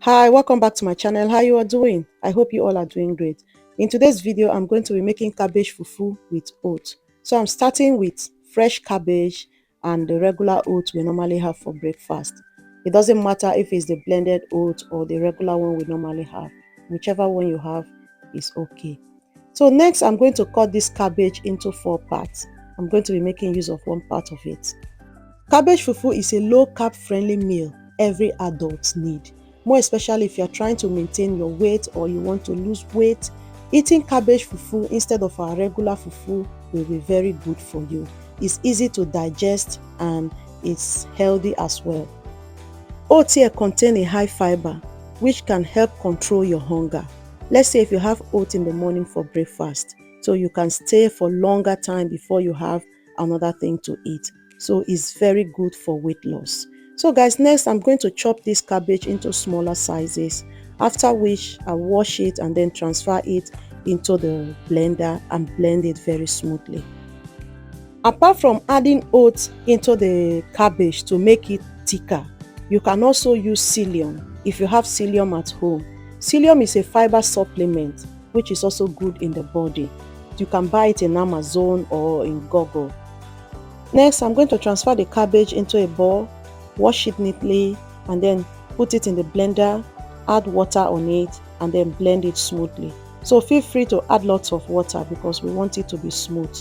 Hi, welcome back to my channel. How you are doing? I hope you all are doing great. In today's video, I'm going to be making cabbage fufu with oats. So I'm starting with fresh cabbage and the regular oats we normally have for breakfast. It doesn't matter if it's the blended oat or the regular one we normally have. Whichever one you have is okay. So next, I'm going to cut this cabbage into 4 parts. I'm going to be making use of one part of it. Cabbage fufu is a low-carb friendly meal every adult needs. More especially if you're trying to maintain your weight or you want to lose weight, eating cabbage fufu instead of our regular fufu will be very good for you. It's easy to digest and it's healthy as well. Oats here contain a high fiber which can help control your hunger. Let's say if you have oats in the morning for breakfast, so you can stay for longer time before you have another thing to eat. So it's very good for weight loss. So guys, next I'm going to chop this cabbage into smaller sizes, after which I wash it and then transfer it into the blender and blend it very smoothly. Apart from adding oats into the cabbage to make it thicker, you can also use psyllium if you have psyllium at home. Psyllium is a fiber supplement which is also good in the body. You can buy it in Amazon or in Google. Next, I'm going to transfer the cabbage into a bowl, wash it neatly, and then put it in the blender, add water on it, and then blend it smoothly. So feel free to add lots of water because we want it to be smooth.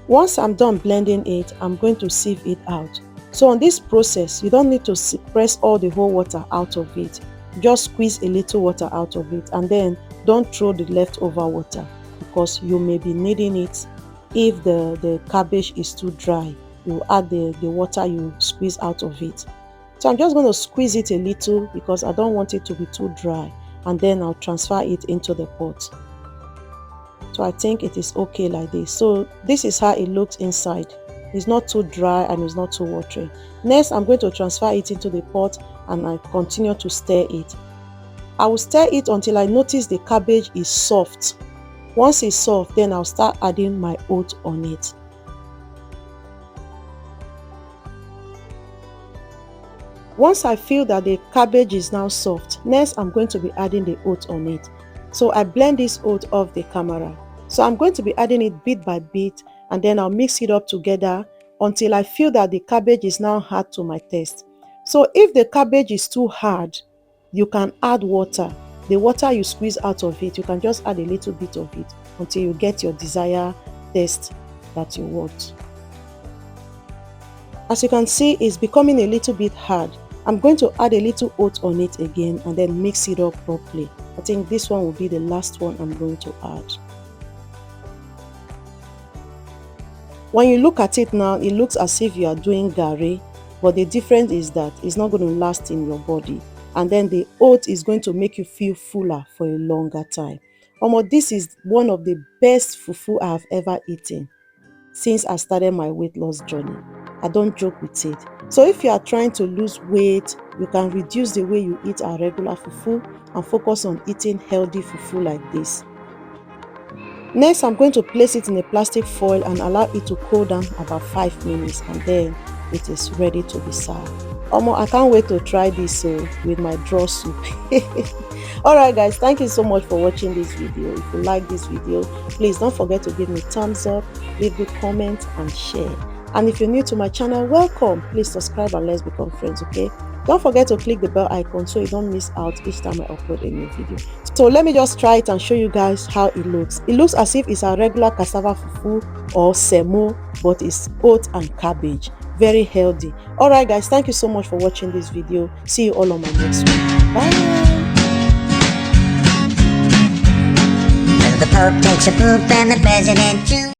Once I'm done blending it, I'm going to sieve it out. So on this process, you don't need to press all the whole water out of it. Just squeeze a little water out of it and then don't throw the leftover water because you may be needing it. If the cabbage is too dry, you add the water you squeeze out of it. So I'm just going to squeeze it a little because I don't want it to be too dry, and then I'll transfer it into the pot. So I think it is okay like this. So this is how it looks inside. It's not too dry and it's not too watery. Next, I'm going to transfer it into the pot and I continue to stir it. I will stir it until I notice the cabbage is soft. Once it's soft, then I'll start adding my oat on it. Once I feel that the cabbage is now soft, next I'm going to be adding the oat on it. So I blend this oat off the camera. So I'm going to be adding it bit by bit and then I'll mix it up together until I feel that the cabbage is now hard to my taste. So if the cabbage is too hard, you can add water. The water you squeeze out of it, you can just add a little bit of it until you get your desired taste that you want. As you can see, it's becoming a little bit hard. I'm going to add a little oat on it again and then mix it up properly. I think this one will be the last one I'm going to add. When you look at it now, it looks as if you are doing gari, but the difference is that it's not going to last in your body. And then the oat is going to make you feel fuller for a longer time. This is one of the best fufu I have ever eaten since I started my weight loss journey. I don't joke with it. So if you are trying to lose weight, you can reduce the way you eat our regular fufu and focus on eating healthy fufu like this. Next, I'm going to place it in a plastic foil and allow it to cool down about 5 minutes and then it is ready to be served. I can't wait to try this with my draw soup. Alright guys, thank you so much for watching this video. If you like this video, please don't forget to give me a thumbs up, leave a comment and share. And if you're new to my channel, welcome. Please subscribe and let's become friends, okay? Don't forget to click the bell icon so you don't miss out each time I upload a new video. So let me just try it and show you guys how it looks. It looks as if it's a regular cassava fufu or semo, but it's oat and cabbage. Very healthy. Alright guys, thank you so much for watching this video. See you all on my next one. Bye. The Pope takes a poop and the president too.